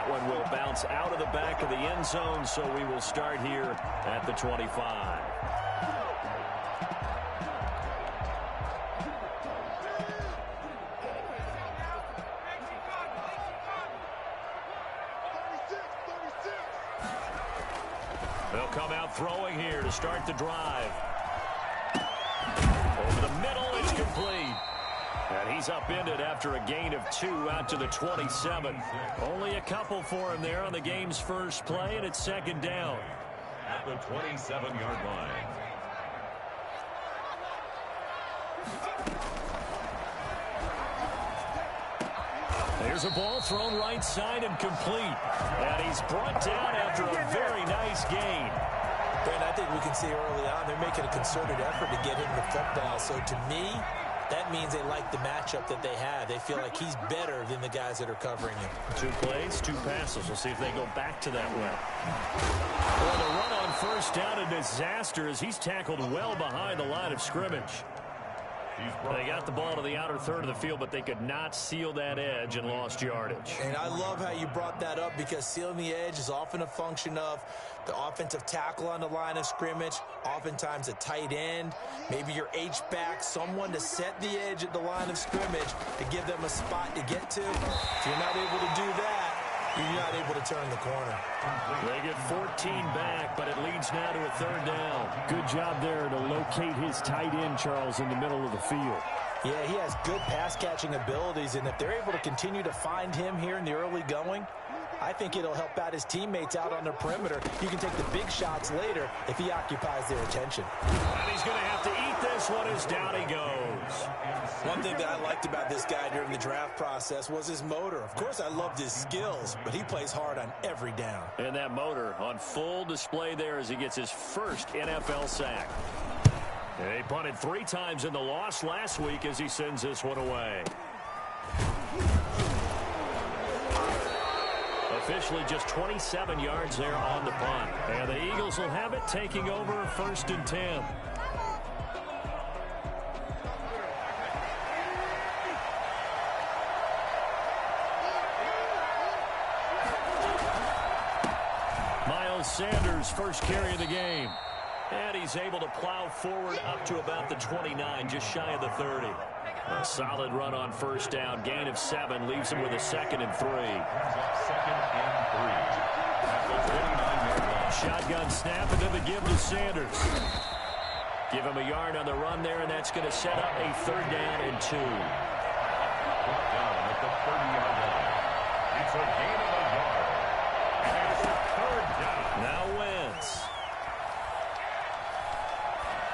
one will bounce out of the back of the end zone, so we will start here at the 25. They'll come out throwing here to start the drive. Over the middle, it's complete. And he's upended after a gain of 2 out to the 27. Only a couple for him there on the game's first play, and it's second down. At the 27-yard line. There's a ball thrown right side and complete. And he's brought down after a very nice gain. Ben, I think we can see early on they're making a concerted effort to get him the football. So to me, that means they like the matchup that they have. They feel like he's better than the guys that are covering him. 2 plays, 2 passes. We'll see if they go back to that way. Well, the run on first down, a disaster as he's tackled well behind the line of scrimmage. They got the ball to the outer third of the field, but they could not seal that edge and lost yardage. And I love how you brought that up because sealing the edge is often a function of the offensive tackle on the line of scrimmage, oftentimes a tight end, maybe your H-back, someone to set the edge at the line of scrimmage to give them a spot to get to. If you're not able to do that, you're not able to turn the corner. They get 14 back, but it leads now to a third down. Good job there to locate his tight end, Charles, in the middle of the field. Yeah, he has good pass-catching abilities, and if they're able to continue to find him here in the early going, I think it'll help out his teammates out on the perimeter. You can take the big shots later if he occupies their attention. And he's going to have to eat this one as down he goes. One thing that I liked about this guy during the draft process was his motor. Of course, I loved his skills, but he plays hard on every down. And that motor on full display there as he gets his first NFL sack. And he punted 3 times in the loss last week as he sends this one away. Officially just 27 yards there on the punt. And the Eagles will have it, taking over 1st and 10. Miles Sanders, first carry of the game. And he's able to plow forward up to about the 29, just shy of the 30. A solid run on first down. Gain of 7 leaves him with a 2nd and 3. 2nd and 3. Shotgun snap and then the give to Sanders. Give him a yard on the run there, and that's going to set up a 3rd down and 2. Brought down at the 30-yard line. It's a gain of a yard. And it's a 3rd down. Now Wentz.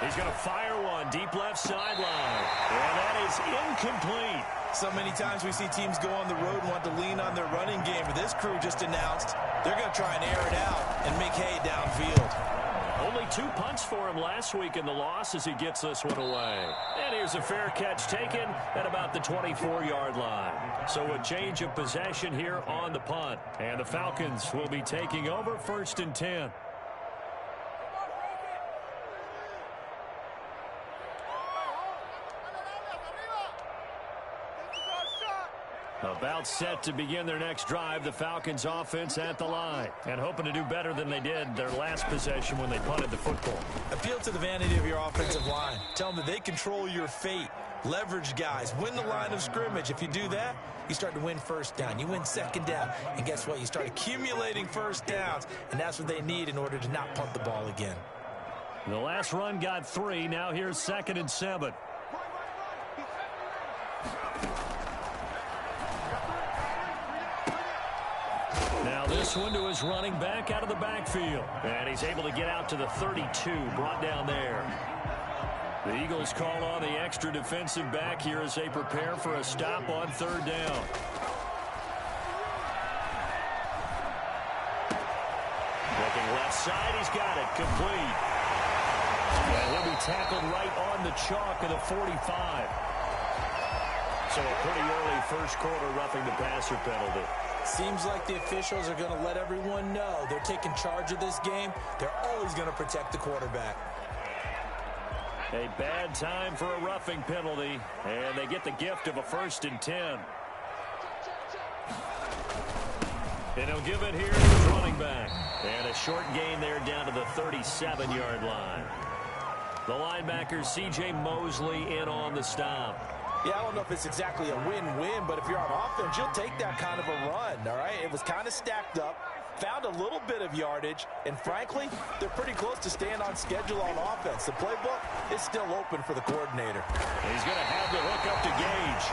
He's going to fire one deep left sideline. And that is incomplete. So many times we see teams go on the road and want to lean on their running game, but this crew just announced they're going to try and air it out and make hay downfield. Only 2 punts for him last week in the loss as he gets this one away. And here's a fair catch taken at about the 24-yard line. So a change of possession here on the punt. And the Falcons will be taking over 1st and 10. About set to begin their next drive, the Falcons offense at the line. And hoping to do better than they did their last possession when they punted the football. Appeal to the vanity of your offensive line. Tell them that they control your fate. Leverage guys. Win the line of scrimmage. If you do that, you start to win first down. You win second down. And guess what? You start accumulating first downs. And that's what they need in order to not punt the ball again. The last run got 3. Now here's 2nd and 7. Now this one to his running back out of the backfield. And he's able to get out to the 32, brought down there. The Eagles call on the extra defensive back here as they prepare for a stop on 3rd down. Looking left side, he's got it, complete. And he'll be tackled right on the chalk of the 45. So a pretty early first quarter roughing the passer penalty. Seems like the officials are going to let everyone know they're taking charge of this game. They're always going to protect the quarterback. A bad time for a roughing penalty, and they get the gift of a 1st and 10. And he'll give it here to his running back. And a short gain there down to the 37-yard line. The linebacker, C.J. Mosley, in on the stop. Yeah, I don't know if it's exactly a win-win, but if you're on offense, you'll take that kind of a run, all right? It was kind of stacked up, found a little bit of yardage, and frankly, they're pretty close to staying on schedule on offense. The playbook is still open for the coordinator. He's going to have the hook up to Gage.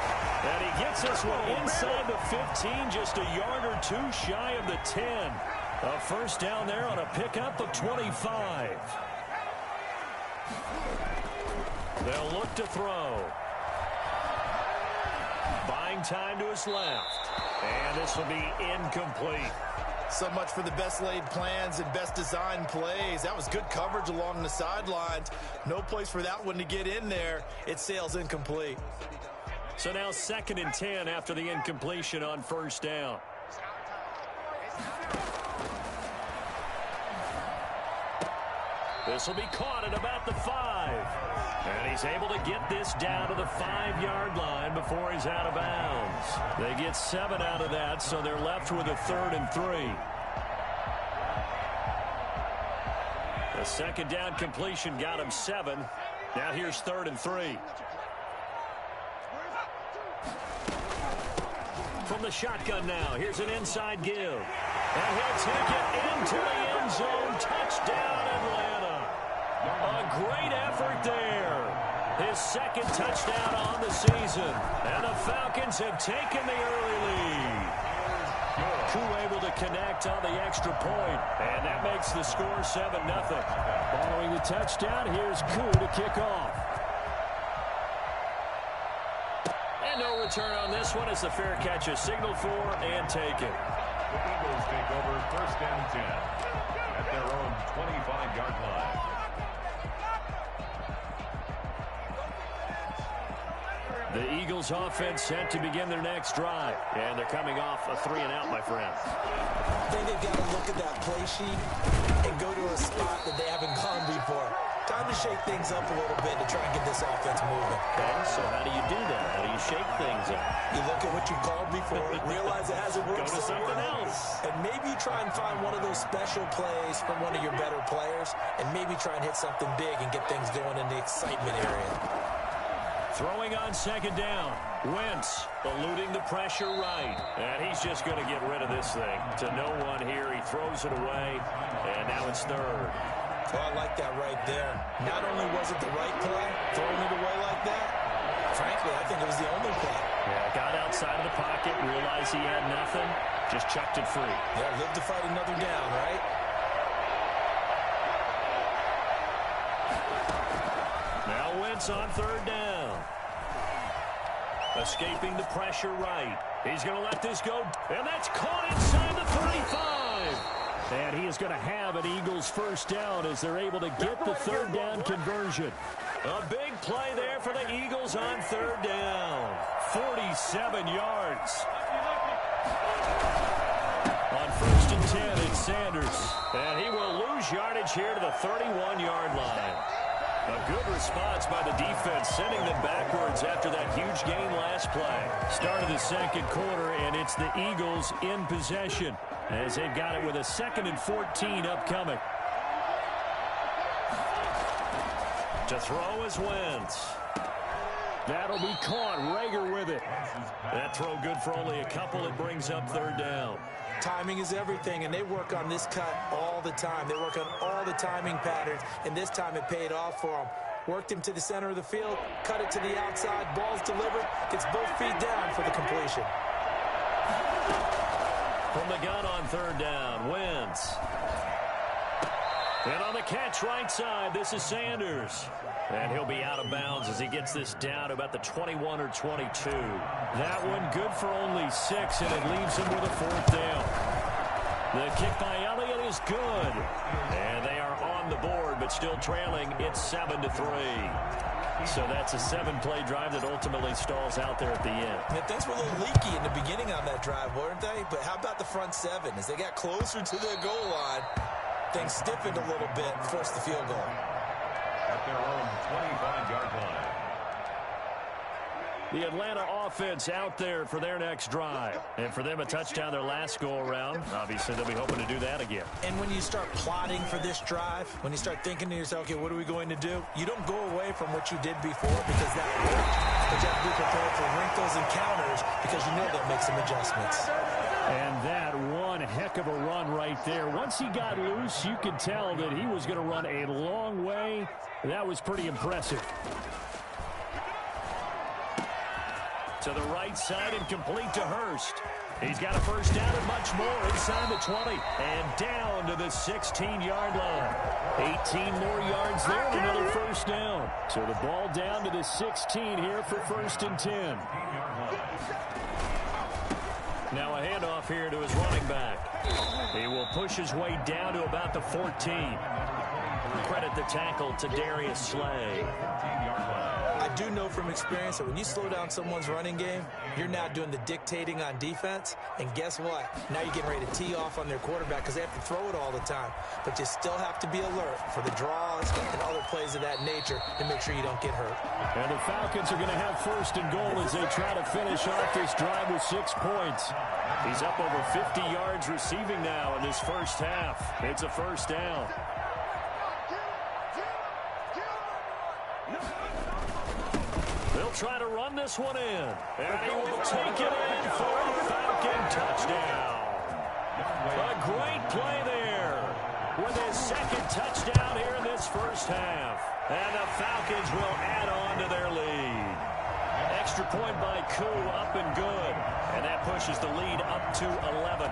And he gets this one inside the 15, just a yard or two shy of the 10. A first down there on a pickup of 25. They'll look to throw. Buying time to his left. And this will be incomplete. So much for the best laid plans and best designed plays. That was good coverage along the sidelines. No place for that one to get in there. It sails incomplete. So now 2nd and 10 after the incompletion on first down. This will be caught at about the 5. And he's able to get this down to the 5-yard line before he's out of bounds. They get 7 out of that, so they're left with a 3rd and 3. The 2nd down completion got him 7. Now here's 3rd and 3. From the shotgun now, here's an inside give. And he'll take it into the end zone. Touchdown, Atlanta. A great effort there. His 2nd touchdown on the season. And the Falcons have taken the early lead. Koo able to connect on the extra point. And that makes the score 7-0. Following the touchdown, here's Koo to kick off. And no return on this one as the fair catch is signaled for and taken. The Eagles take over 1st and 10 at their own 25-yard line. The Eagles offense set to begin their next drive. And they're coming off a 3-and-out, my friend. I think they've got to look at that play sheet and go to a spot that they haven't gone before. Time to shake things up a little bit to try and get this offense moving. Okay, so how do you do that? How do you shake things up? You look at what you called before, realize it hasn't worked Go to something well, else. and maybe try and find one of those special plays from one of your better players, and maybe try and hit something big and get things going in the excitement area. Throwing on 2nd down. Wentz eluding the pressure right. And he's just going to get rid of this thing. To no one here. He throws it away. And now it's 3rd. Oh, I like that right there. Not only was it the right play, throwing it away like that, frankly, I think it was the only play. Yeah, got outside of the pocket, realized he had nothing, just chucked it free. Yeah, live to fight another down, right? Now Wentz on 3rd down. Escaping the pressure right. He's going to let this go, and that's caught inside the 35. And he is going to have an Eagles first down as they're able to get the 3rd down conversion. A big play there for the Eagles on 3rd down. 47 yards. On 1st and 10, it's Sanders. And he will lose yardage here to the 31-yard line. A good response by the defense, sending them backwards after that huge gain last play. Start of the 2nd quarter, and it's the Eagles in possession as they've got it with a 2nd and 14 upcoming. To throw is Wentz. That'll be caught. Rager with it. That throw good for only a couple. It brings up 3rd down. Timing is everything, and they work on this cut all the time. They work on all the timing patterns, and this time it paid off for them. Worked him to the center of the field, cut it to the outside, ball's delivered, gets both feet down for the completion. From the gun on 3rd down, Wentz. And on the catch right side, this is Sanders. And he'll be out of bounds as he gets this down to about the 21 or 22. That one good for only 6, and it leaves him with a 4th down. The kick by Elliott is good. And they are on the board, but still trailing. It's 7-3. So that's a 7-play drive that ultimately stalls out there at the end. Yeah, things were a little leaky in the beginning on that drive, weren't they? But how about the front 7? As they got closer to the goal line, things stiffened a little bit, forced the field goal. At their own 25-yard line. The Atlanta offense out there for their next drive. And for them, a touchdown their last go-around. Obviously, they'll be hoping to do that again. And when you start plotting for this drive, when you start thinking to yourself, okay, what are we going to do? You don't go away from what you did before because that worked. But you have to be prepared for wrinkles and counters because you know they'll make some adjustments. And that one heck of a run right there. Once he got loose, you could tell that he was going to run a long way. That was pretty impressive. To the right side and complete to Hurst. He's got a first down and much more inside the 20. And down to the 16-yard line. 18 more yards there and another first down. So the ball down to the 16 here for 1st and 10. Now a handoff here to his running back. He will push his way down to about the 14. Credit the tackle to Darius Slay. I do know from experience that when you slow down someone's running game, you're now doing the dictating on defense. And guess what? Now you're getting ready to tee off on their quarterback because they have to throw it all the time. But you still have to be alert for the draws and other plays of that nature to make sure you don't get hurt. And the Falcons are going to have 1st and goal as they try to finish off this drive with 6 points. He's up over 50 yards receiving now in this first half. It's a first down. They'll try to run this one in. And he will take it in for a Falcon touchdown. A great play there with his 2nd touchdown here in this first half. And the Falcons will add on to their lead. Extra point by Koo, up and good. And that pushes the lead up to 11.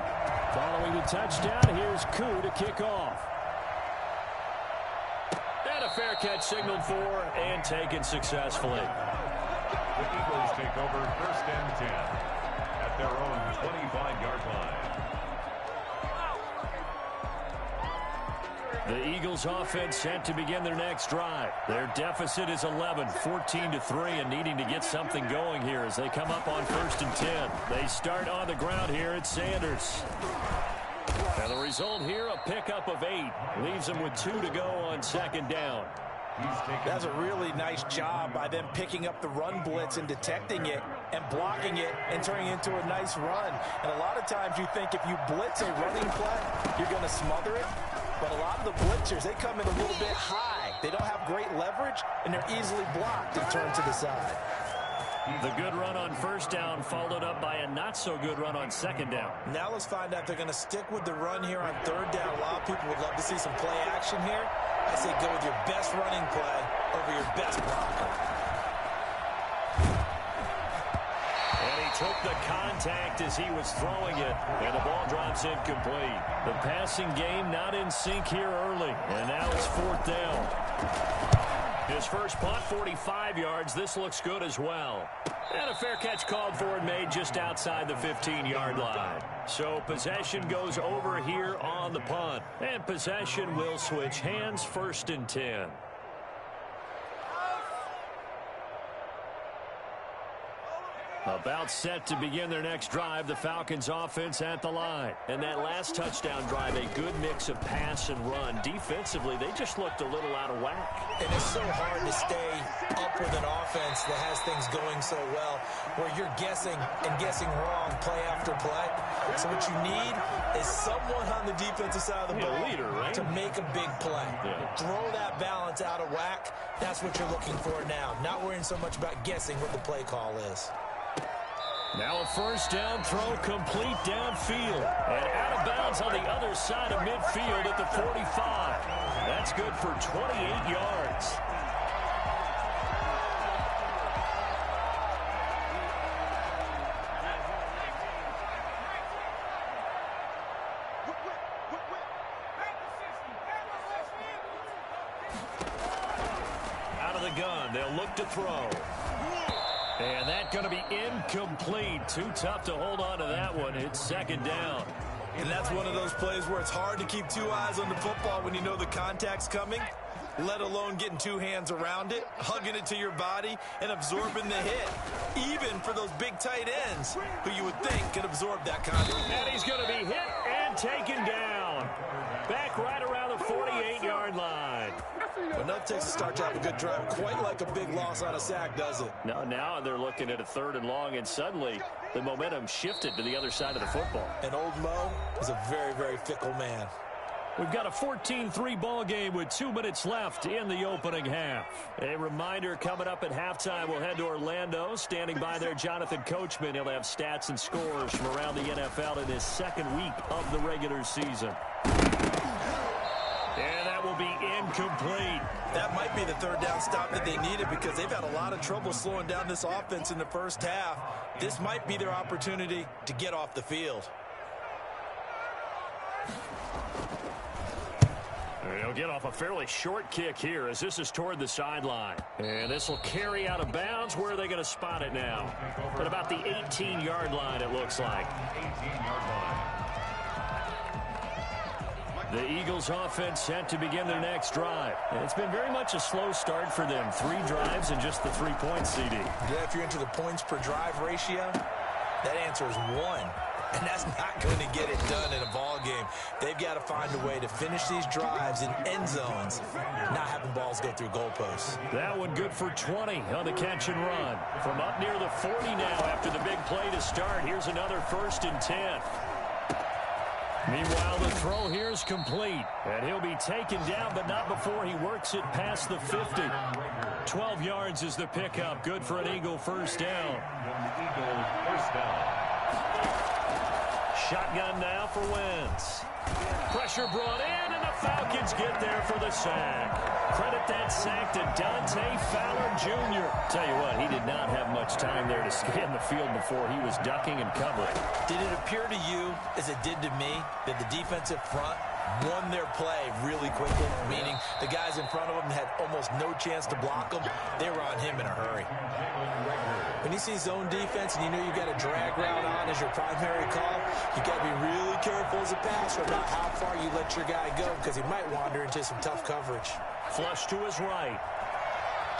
Following the touchdown, here's Koo to kick off. And a fair catch signaled for and taken successfully. The Eagles take over 1st and 10 at their own 25-yard line. The Eagles offense set to begin their next drive. Their deficit is 11, 14-3, and needing to get something going here as they come up on 1st and 10. They start on the ground here at Sanders. And the result here, a pickup of 8. Leaves them with 2 to go on 2nd down. That's a really nice job by them picking up the run blitz and detecting it and blocking it and turning it into a nice run. And a lot of times you think if you blitz a running play, you're going to smother it. But a lot of the blitzers, they come in a little bit high. They don't have great leverage, and they're easily blocked and turned to the side. The good run on 1st down followed up by a not-so-good run on 2nd down. Now let's find out if they're going to stick with the run here on 3rd down. A lot of people would love to see some play action here. I say go with your best running play over your best blocker. And he took the contact as he was throwing it, and the ball drops incomplete. The passing game not in sync here early, and now it's 4th down. His first punt, 45 yards. This looks good as well. And a fair catch called for and made just outside the 15-yard line. So possession goes over here on the punt. And possession will switch hands, 1st and 10. About set to begin their next drive, the Falcons offense at the line. And that last touchdown drive, a good mix of pass and run. Defensively, they just looked a little out of whack. And it's so hard to stay up with an offense that has things going so well, where you're guessing and guessing wrong play after play. So what you need is someone on the defensive side of the ball leader, right? to make a big play. Yeah. Throw that balance out of whack. That's what you're looking for now. Not worrying so much about guessing what the play call is. Now a first down throw complete downfield. And out of bounds on the other side of midfield at the 45. That's good for 28 yards. Out of the gun, they'll look to throw. And that's going to be incomplete. Too tough to hold on to that one. It's 2nd down. And that's one of those plays where it's hard to keep 2 eyes on the football when you know the contact's coming, let alone getting 2 hands around it, hugging it to your body, and absorbing the hit. Even for those big tight ends who you would think could absorb that contact. And he's going to be hit and taken down. Back right around the 48-yard line. Another it takes to start to have a good drive. Quite like a big loss on a sack, does it? No, now they're looking at a 3rd and long, and suddenly the momentum shifted to the other side of the football. And old Mo is a very, very fickle man. We've got a 14-3 ball game with 2 minutes left in the opening half. A reminder coming up at halftime, we'll head to Orlando. Standing by there, Jonathan Coachman. He'll have stats and scores from around the NFL in his 2nd week of the regular season. And that will be incomplete. That might be the 3rd down stop that they needed because they've had a lot of trouble slowing down this offense in the first half. This might be their opportunity to get off the field. He'll get off a fairly short kick here as this is toward the sideline. And this will carry out of bounds. Where are they going to spot it now? At about the 18-yard line, it looks like. 18-yard line. The Eagles offense set to begin their next drive. And it's been very much a slow start for them. 3 drives and just the 3 points, CD. Yeah, if you're into the points per drive ratio, that answer is 1. And that's not going to get it done in a ball game. They've got to find a way to finish these drives in end zones, not having balls go through goalposts. That one good for 20 on the catch and run. From up near the 40 now after the big play to start. Here's another 1st and 10. Meanwhile, the throw here is complete. And he'll be taken down, but not before he works it past the 50. 12 yards is the pickup. Good for an Eagle 1st down. Eagles 1st down. Shotgun now for Wentz. Pressure brought in, and the Falcons get there for the sack. Credit that sack to Dante Fowler Jr. Tell you what, he did not have much time there to scan the field before he was ducking and covering. Did it appear to you, as it did to me, that the defensive front won their play really quickly? Meaning the guys in front of them had almost no chance to block them. They were on him in a hurry. When you see zone defense and you know you've got a drag route on as your primary call, you got to be really careful as a passer about how far you let your guy go because he might wander into some tough coverage. Flush to his right.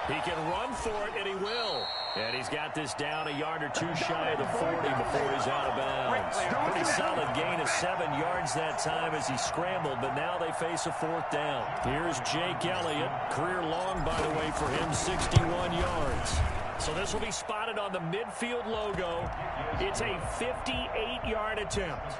He can run for it, and he will. And he's got this down a yard or 2 shy of the 40 before he's out of bounds. Pretty solid gain of 7 yards that time as he scrambled, but now they face a 4th down. Here's Jake Elliott. Career long, by the way, for him, 61 yards. So this will be spotted on the midfield logo. It's a 58-yard attempt.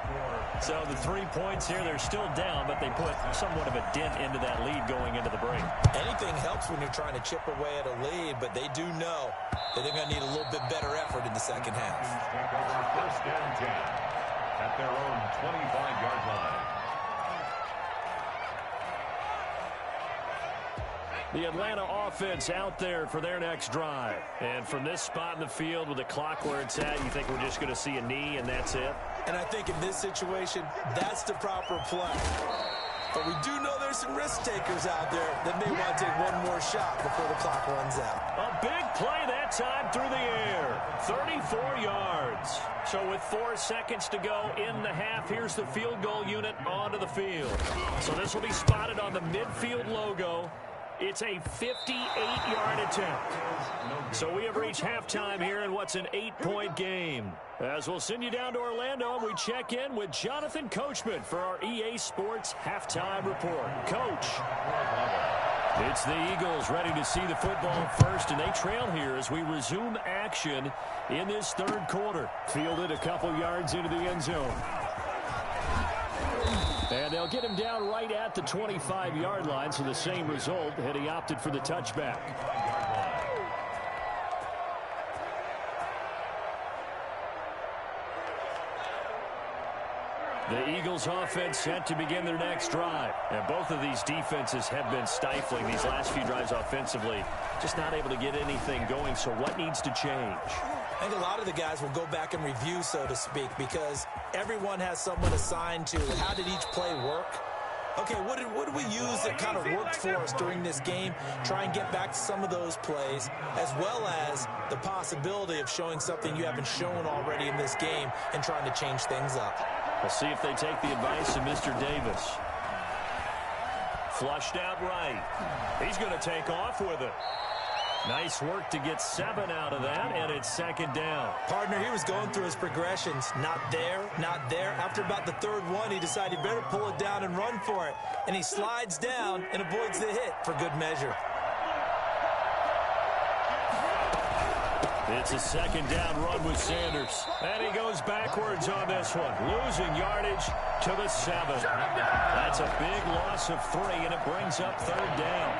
So the 3 points here, they're still down, but they put somewhat of a dent into that lead going into the break. Anything helps when you're trying to chip away at a lead, but they do know that they're going to need a little bit better effort in the second half. Take over 1st and 10 at their own 25-yard line. The Atlanta offense out there for their next drive. And from this spot in the field with the clock where it's at, you think we're just going to see a knee and that's it? And I think in this situation, that's the proper play. But we do know there's some risk takers out there that may want to take one more shot before the clock runs out. A big play that time through the air. 34 yards. So with 4 seconds to go in the half, here's the field goal unit onto the field. So this will be spotted on the midfield logo. It's a 58-yard attempt. So we have reached halftime here in what's an 8-point game. As we'll send you down to Orlando, and we check in with Jonathan Coachman for our EA Sports Halftime Report. Coach. It's the Eagles ready to see the football first, and they trail here as we resume action in this 3rd quarter. Fielded a couple yards into the end zone. And they'll get him down right at the 25-yard line, so the same result, and he opted for the touchback. The Eagles offense set to begin their next drive. And both of these defenses have been stifling these last few drives offensively. Just not able to get anything going, so what needs to change? I think a lot of the guys will go back and review, so to speak, because everyone has someone assigned to how did each play work. Okay, what did we use that kind of worked for us during this game? Try and get back to some of those plays, as well as the possibility of showing something you haven't shown already in this game and trying to change things up. We'll see if they take the advice of Mr. Davis. Flushed out right. He's going to take off with it. Nice work to get 7 out of that, and it's 2nd down. Partner, he was going through his progressions. Not there, not there. After about the 3rd one, he decided he better pull it down and run for it. And he slides down and avoids the hit for good measure. It's a second down run with Sanders. And he goes backwards on this one, losing yardage to the 7. That's a big loss of 3, and it brings up third down.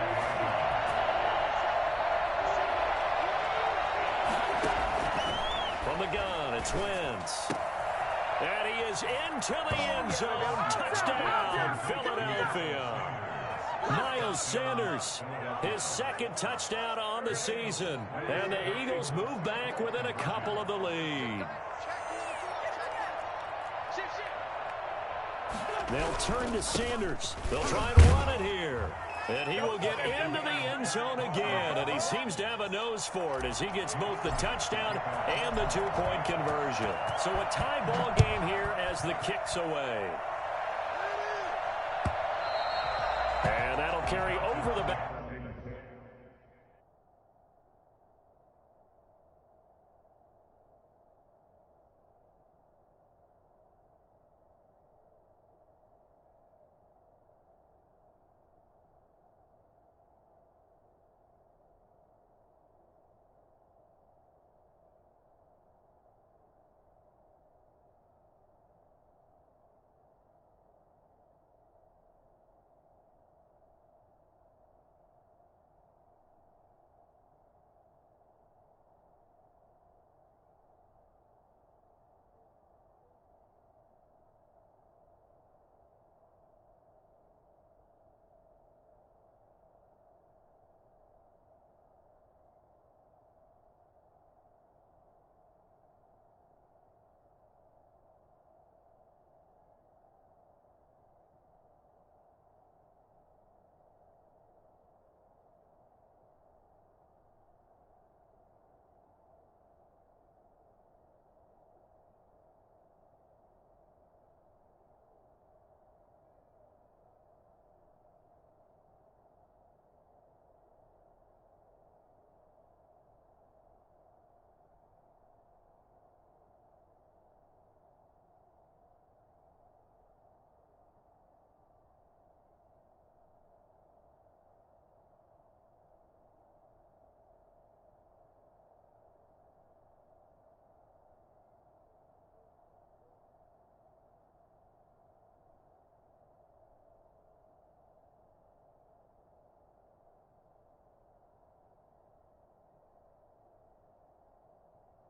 From the gun, it's Wentz. And he is into the end zone. Touchdown, Philadelphia. Miles Sanders, his second touchdown on the season. And the Eagles move back within a couple of the lead. They'll turn to Sanders. They'll try to run it here. And he will get into the end zone again. And he seems to have a nose for it as he gets both the touchdown and the two-point conversion. So a tie ball game here as the kick's away. And that'll carry over the back.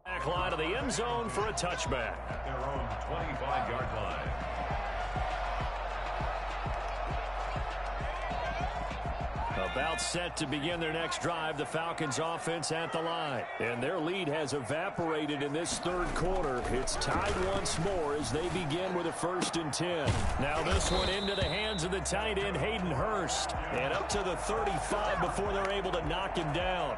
Back line of the end zone for a touchback. At their own 25-yard line. About set to begin their next drive, the Falcons offense at the line. And their lead has evaporated in this third quarter. It's tied once more as they begin with a 1st and 10. Now this one into the hands of the tight end, Hayden Hurst. And up to the 35 before they're able to knock him down.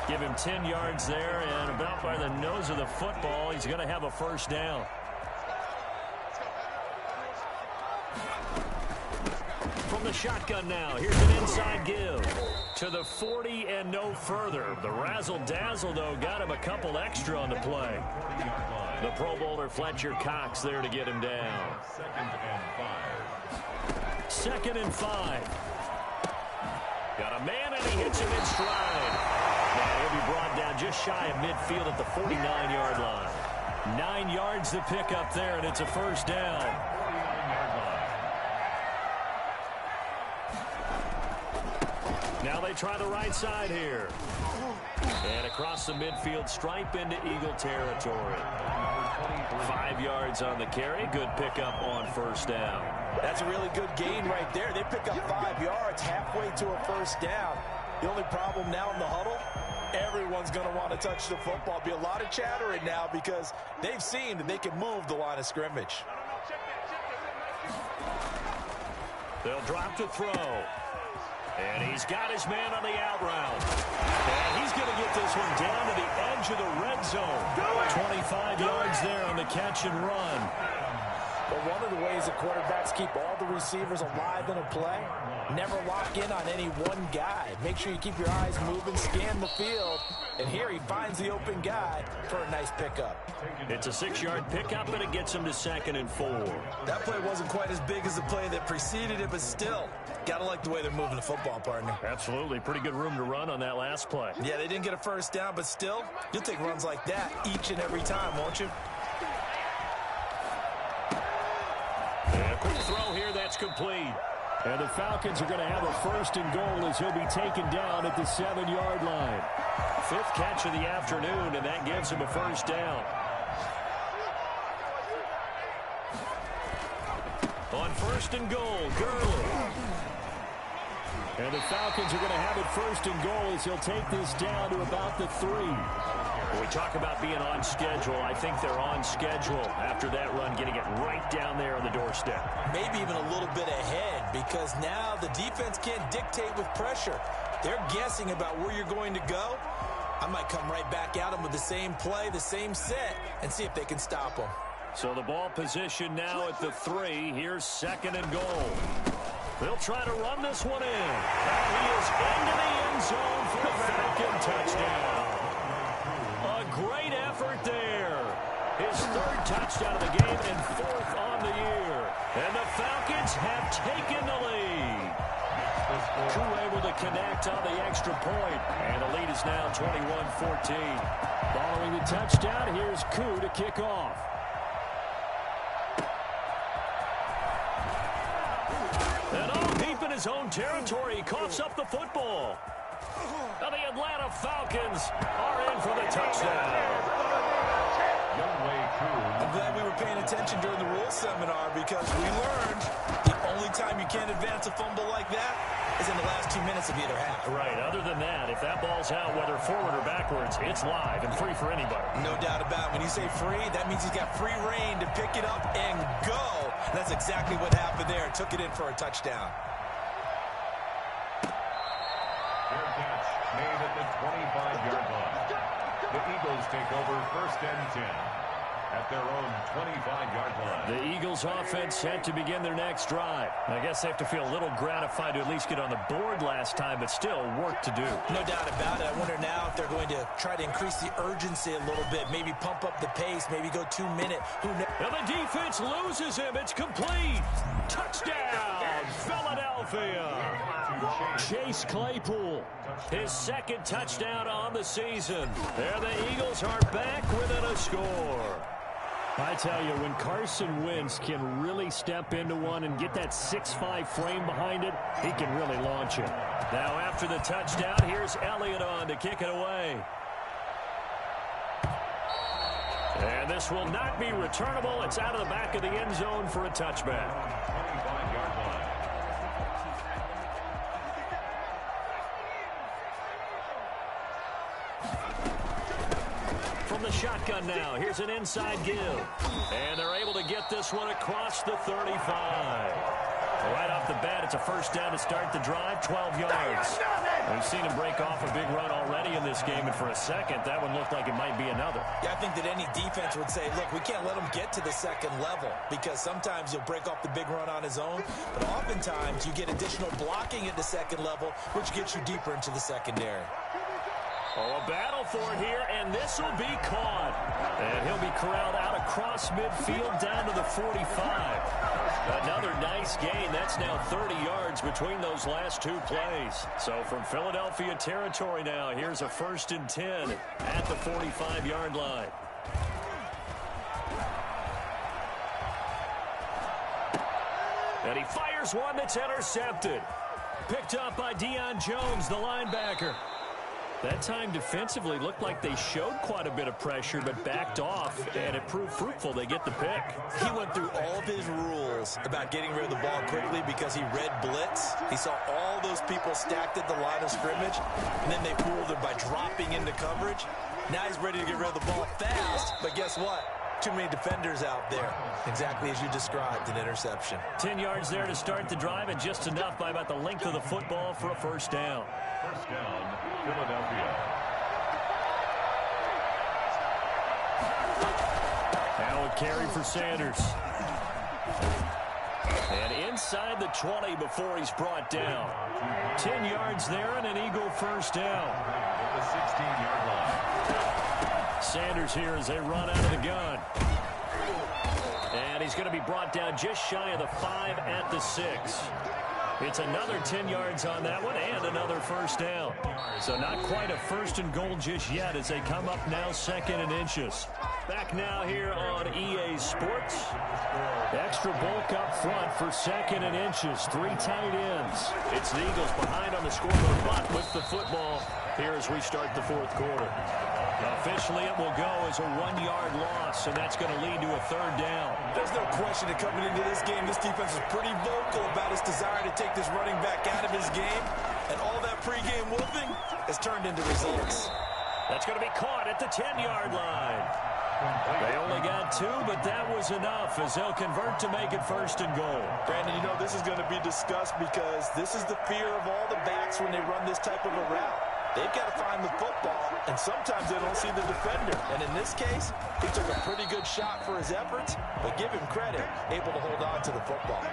Give him 10 yards there, and about by the nose of the football, he's going to have a 1st down. From the shotgun now, here's an inside give to the 40 and no further. The razzle-dazzle, though, got him a couple extra on the play. The Pro Bowler Fletcher Cox there to get him down. 2nd and 5. Got a man, and he hits him in stride. Now he'll be brought down just shy of midfield at the 49-yard line. 9 yards to pick up there, and it's a 1st down. Now they try the right side here. And across the midfield stripe into Eagle territory. 5 yards on the carry. Good pickup on 1st down. That's a really good gain right there. They pick up 5 yards halfway to a 1st down. The only problem now in the huddle, everyone's going to want to touch the football. Be a lot of chattering now because they've seen that they can move the line of scrimmage. They'll drop to throw. And he's got his man on the out route. And he's going to get this one down to the edge of the red zone. 25 yards there on the catch and run. But one of the ways ways that quarterbacks keep all the receivers alive in a play. Never lock in on any one guy. Make sure you keep your eyes moving, scan the field. And here he finds the open guy for a nice pickup. It's a 6-yard pickup, and it gets him to 2nd and 4. That play wasn't quite as big as the play that preceded it, but still, gotta like the way they're moving the football, partner. Absolutely. Pretty good room to run on that last play. Yeah, they didn't get a first down, but still, you'll take runs like that each and every time, won't you? And a quick throw here, that's complete. And the Falcons are going to have a 1st and goal as he'll be taken down at the 7-yard line. 5th catch of the afternoon, and that gives him a 1st down. On 1st and goal, Gurley. And the Falcons are going to have it 1st and goal as he'll take this down to about the 3. When we talk about being on schedule, I think they're on schedule after that run, getting it right down there on the doorstep. Maybe even a little bit ahead, because now the defense can't dictate with pressure. They're guessing about where you're going to go. I might come right back at them with the same play, the same set, and see if they can stop them. So the ball position now at the 3. Here's 2nd and goal. They'll try to run this one in. And he is into the end zone for a Falcon touchdown. A great effort there. His 3rd touchdown of the game and 4th on the year. And the Falcons have taken the lead. Koo able to connect on the extra point. And the lead is now 21-14. Following the touchdown, here's Koo to kick off. And all deep in his own territory, he coughs up the football. Now the Atlanta Falcons are in for the touchdown. I'm glad we were paying attention during the rules seminar, because we learned the only time you can't advance a fumble like that is in the last 2 minutes of either half. Right. Other than that, if that ball's out, whether forward or backwards, it's live and free for anybody. No doubt about it. When you say free, that means he's got free reign to pick it up and go. And that's exactly what happened there. Took it in for a touchdown. Fair catch made at the 25-yard line. The Eagles take over 1st and 10 at their own 25-yard line. The Eagles offense set to begin their next drive. I guess they have to feel a little gratified to at least get on the board last time, but still work to do. No doubt about it. I wonder now if they're going to try to increase the urgency a little bit, maybe pump up the pace, maybe go 2 minute. And the defense loses him. It's complete. Touchdown, Philadelphia. Chase Claypool, his 2nd touchdown on the season. There the Eagles are back within a score. I tell you, when Carson Wentz can really step into one and get that 6'5" frame behind it, he can really launch it. Now after the touchdown, here's Elliott on to kick it away. And this will not be returnable. It's out of the back of the end zone for a touchback. 25-yard line. From the shotgun now, here's an inside give. And they're able to get this one across the 35. Right off the bat, it's a 1st down to start the drive, 12 yards. We've seen him break off a big run already in this game, and for a second, that one looked like it might be another. Yeah, I think that any defense would say, look, we can't let him get to the 2nd level, because sometimes he'll break off the big run on his own, but oftentimes you get additional blocking at the 2nd level, which gets you deeper into the secondary. Oh, a battle for it here, and this will be caught. And he'll be corralled out across midfield down to the 45. Another nice gain. That's now 30 yards between those last 2 plays. So from Philadelphia territory now, here's a 1st and 10 at the 45-yard line. And he fires one that's intercepted. Picked up by Deion Jones, the linebacker. That time defensively looked like they showed quite a bit of pressure but backed off, and it proved fruitful. They get the pick. He went through all of his rules about getting rid of the ball quickly because he read blitz. He saw all those people stacked at the line of scrimmage, and then they fooled him by dropping into coverage. Now he's ready to get rid of the ball fast, but guess what? Too many defenders out there. Exactly as you described, an interception. 10 yards there to start the drive, and just enough by about the length of the football for a 1st down. 1st down, Philadelphia. Now a carry for Sanders. inside the 20 before he's brought down. 10 yards there and an Eagle first down. At the 16-yard line. Sanders here as they run out of the gun. And he's going to be brought down just shy of the 5 at the 6. It's another 10 yards on that one and another first down. So not quite a first and goal just yet as they come up now 2nd and inches. Back now here on EA Sports. Extra bulk up front for 2nd and inches. 3 tight ends. It's the Eagles behind on the scoreboard, but with the football here as we start the 4th quarter. Officially, it will go as a 1-yard loss, and that's going to lead to a 3rd down. There's no question that coming into this game, this defense is pretty vocal about its desire to take this running back out of his game, and all that pregame whooping has turned into results. That's going to be caught at the 10-yard line. They only got 2, but that was enough as they'll convert to make it 1st and goal. Brandon, you know this is going to be discussed because this is the fear of all the backs when they run this type of a route. They've got to find the football, and sometimes they don't see the defender. And in this case, he took a pretty good shot for his efforts, but give him credit, able to hold on to the football.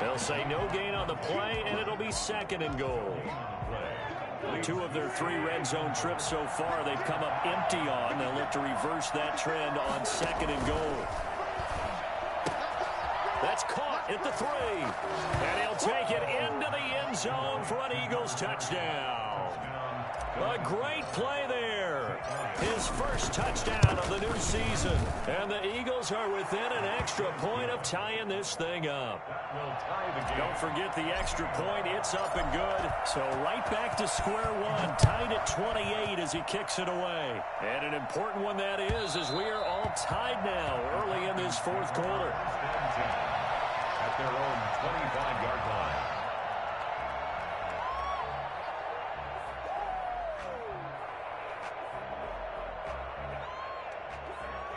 They'll say no gain on the play, and it'll be 2nd and goal. 2 of their 3 red zone trips so far, they've come up empty on. They'll look to reverse that trend on 2nd and goal. That's caught at the 3. And he'll take it into the end zone for an Eagles touchdown. A great play there. His first touchdown of the new season. And the Eagles are within an extra point of tying this thing up. Don't forget the extra point. It's up and good. So right back to square one. Tied at 28 as he kicks it away. And an important one that is as we are all tied now early in this 4th quarter. At their own 25-yard line.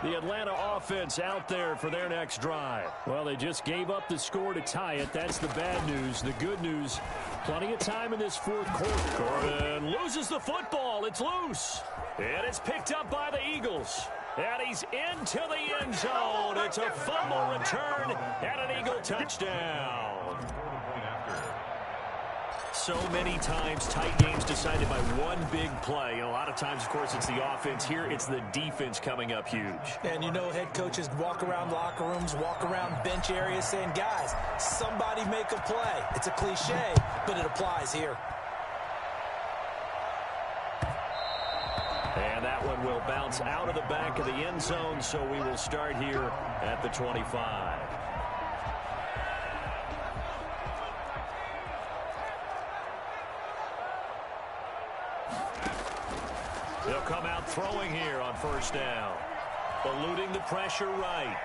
The Atlanta offense out there for their next drive. Well, they just gave up the score to tie it. That's the bad news. The good news, plenty of time in this 4th quarter. Gordon loses the football. It's loose. And it's picked up by the Eagles. And he's into the end zone. It's a fumble return and an Eagle touchdown. So many times tight games decided by one big play. And a lot of times, of course, it's the offense. Here, it's the defense coming up huge. And you know head coaches walk around locker rooms, walk around bench areas saying, guys, somebody make a play. It's a cliche, but it applies here. And that one will bounce out of the back of the end zone, so we will start here at the 25. They'll come out throwing here on 1st down. Eluding the pressure right.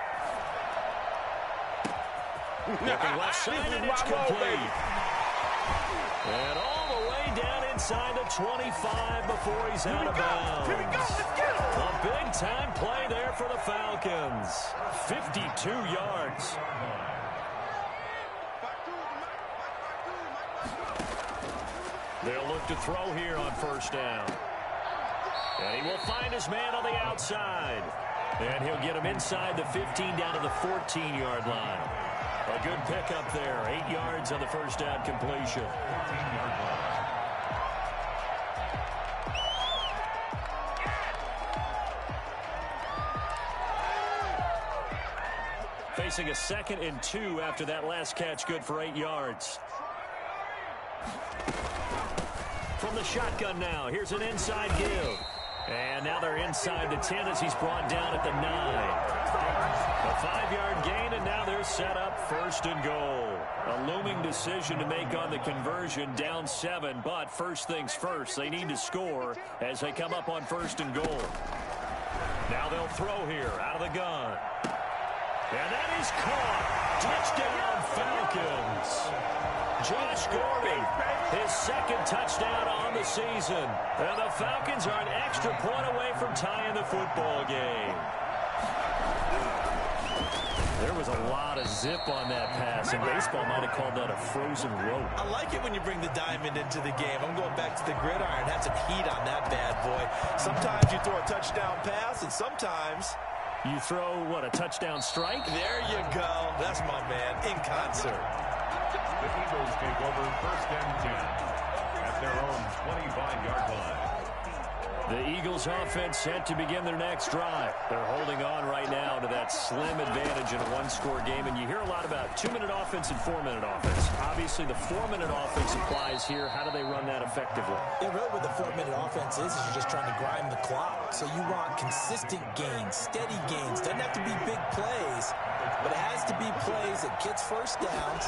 Looking left side, and it's complete. And all the way down inside the 25 before he's out of bounds. Here we go. Let's get it. A big-time play there for the Falcons. 52 yards. They'll look to throw here on 1st down. And he will find his man on the outside. And he'll get him inside the 15 down to the 14-yard line. A good pickup there. 8 yards on the 1st down completion. 14-yard line. Facing a 2nd and 2 after that last catch, good for 8 yards. From the shotgun now, here's an inside give. And now they're inside the 10 as he's brought down at the 9. A 5-yard gain, and now they're set up 1st and goal. A looming decision to make on the conversion, down 7, but first things first, they need to score as they come up on 1st and goal. Now they'll throw here out of the gun. And that is caught. Touchdown, Falcons. Josh Gordon, his 2nd touchdown on the season. And the Falcons are an extra point away from tying the football game. There was a lot of zip on that pass, and baseball might have called that a frozen rope. I like it when you bring the diamond into the game. I'm going back to the gridiron. Had some heat on that bad boy. Sometimes you throw a touchdown pass, and sometimes you throw, what, a touchdown strike? There you go. That's my man, in concert. The Eagles take over first and 10 at their own 25-yard line. The Eagles offense set to begin their next drive. They're holding on right now to that slim advantage in a one-score game. And you hear a lot about 2-minute offense and 4-minute offense. Obviously, the 4-minute offense applies here. How do they run that effectively? Yeah, really what the 4-minute offense is you're just trying to grind the clock. So you want consistent gains, steady gains. Doesn't have to be big plays, but it has to be plays that gets first downs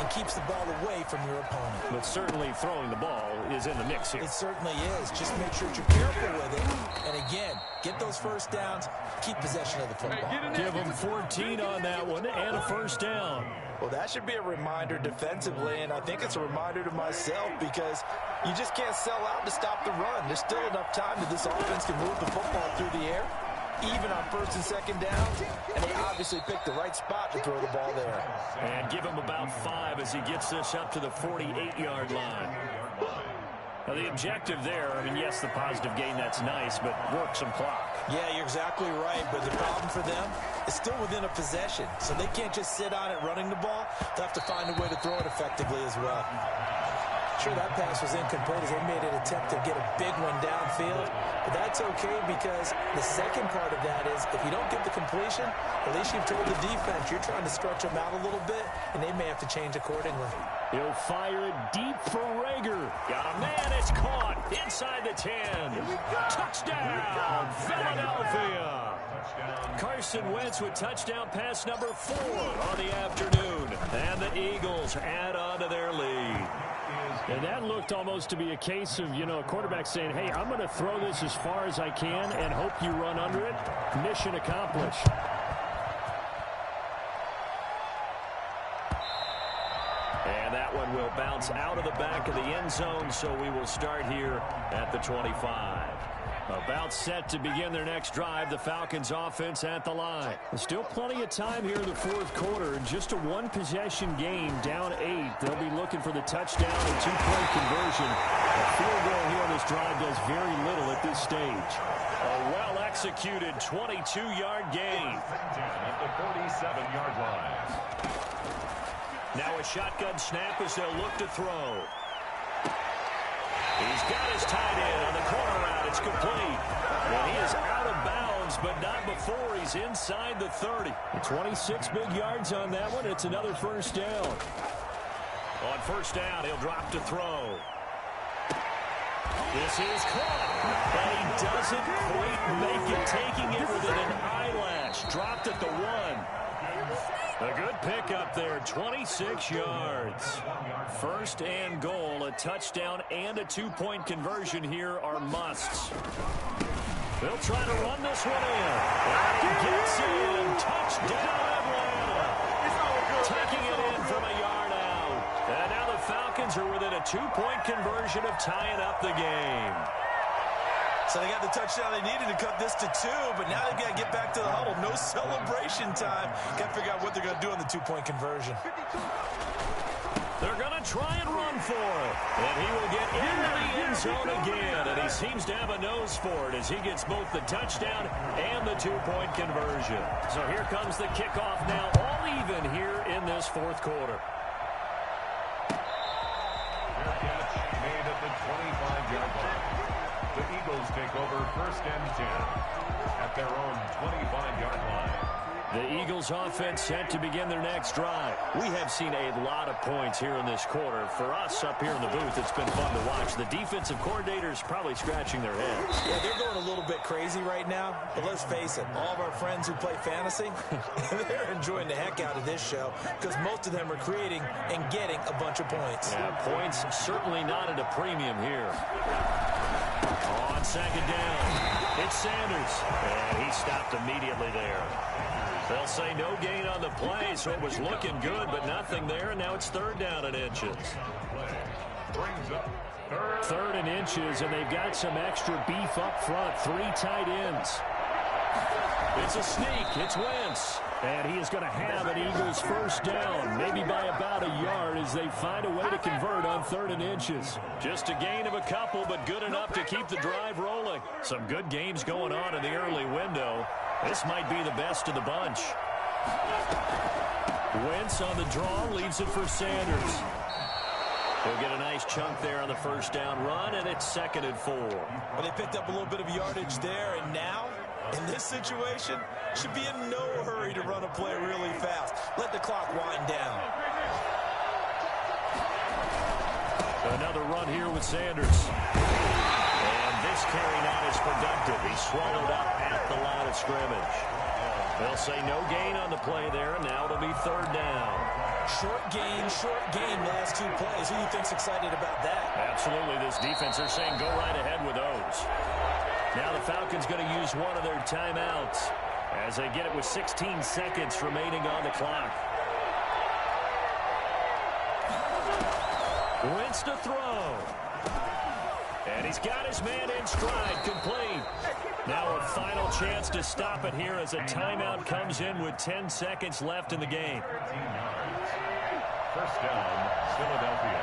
and keeps the ball away from your opponent. But certainly throwing the ball is in the mix here. It certainly is. Just make sure that you're careful with it. And again, get those first downs, keep possession of the football. Give them 14 on that one and a first down. Well, that should be a reminder defensively, and I think it's a reminder to myself because you just can't sell out to stop the run. There's still enough time that this offense can move the football through the air, even on first and second downs, and they obviously picked the right spot to throw the ball there. And give him about 5 as he gets this up to the 48-yard line. Now, the objective there, I mean, yes, the positive gain, that's nice, but work some clock. Yeah, you're exactly right, but the problem for them is still within a possession, so they can't just sit on it running the ball. They'll have to find a way to throw it effectively as well. Sure, that pass was incomplete as they made an attempt to get a big one downfield, but that's okay because the second part of that is if you don't get the completion, at least you've told the defense you're trying to stretch them out a little bit, and they may have to change accordingly. He'll fire it deep for Rager. Got a man, it's caught inside the 10. Touchdown, Philadelphia. Carson Wentz with touchdown pass number 4 on the afternoon. And the Eagles add on to their lead. And that looked almost to be a case of, a quarterback saying, hey, I'm going to throw this as far as I can and hope you run under it. Mission accomplished. And that one will bounce out of the back of the end zone, so we will start here at the 25. About set to begin their next drive, the Falcons offense at the line. Still plenty of time here in the fourth quarter. Just a one-possession game, down 8. They'll be looking for the touchdown and 2-point conversion. A field goal here on this drive does very little at this stage. A well-executed 22-yard gain. At the 47-yard line. Now a shotgun snap as they'll look to throw. He's got his tight end on the corner route. It's complete. And he is out of bounds, but not before he's inside the 30. 26 big yards on that one. It's another first down. On first down, he'll drop to throw. This is caught. And he doesn't quite make it, taking it within an eyelash. Dropped at the 1. A good pickup there, 26 yards. First and goal, a touchdown and a 2-point conversion here are musts. They'll try to run this one in. And he gets in. Touchdown, Atlanta. Taking it in from a yard out. And now the Falcons are within a 2-point conversion of tying up the game. So they got the touchdown they needed to cut this to 2, but now they've got to get back to the huddle. No celebration time. Got to figure out what they're going to do on the 2-point conversion. They're going to try and run for it. And he will get into the end zone again. And he seems to have a nose for it as he gets both the touchdown and the 2-point conversion. So here comes the kickoff now, all even here in this fourth quarter. Fair catch made at the 25-yard line. The Eagles take over first and 10 at their own 25-yard line. The Eagles offense set to begin their next drive. We have seen a lot of points here in this quarter. For us up here in the booth, it's been fun to watch. The defensive coordinators probably scratching their heads. Yeah, they're going a little bit crazy right now. But let's face it, all of our friends who play fantasy, they're enjoying the heck out of this show because most of them are creating and getting a bunch of points. Yeah, points certainly not at a premium here. On second down, it's Sanders. And he stopped immediately there. They'll say no gain on the play, so it was looking good, but nothing there. And now it's third down and inches. Third and inches, and they've got some extra beef up front. 3 tight ends. It's a sneak. It's Wentz. And he is going to have an Eagles first down, maybe by about a yard as they find a way to convert on third and inches. Just a gain of a couple, but good enough to keep the drive rolling. Some good games going on in the early window. This might be the best of the bunch. Wentz on the draw, leaves it for Sanders. He'll get a nice chunk there on the first down run, and it's 2nd and 4. Well, they picked up a little bit of yardage there, and now, in this situation, should be in no hurry to run a play really fast. Let the clock wind down. Another run here with Sanders. And this carry not as productive. He's swallowed up at the line of scrimmage. They'll say no gain on the play there, and now it'll be 3rd down. Short gain, last 2 plays. Who do you think's excited about that? Absolutely, this defense, they're saying go right ahead with those. Now the Falcons going to use one of their timeouts as they get it with 16 seconds remaining on the clock. Wentz to throw. And he's got his man in stride, complete. Now a final chance to stop it here as a timeout comes in with 10 seconds left in the game. 13 yards. First down, Philadelphia.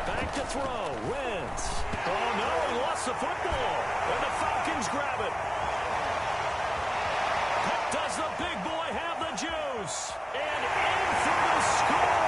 Back to throw. Wentz. Oh, no, he lost the football. And the Falcons grab it. Does the big boy have the juice? And in for the score.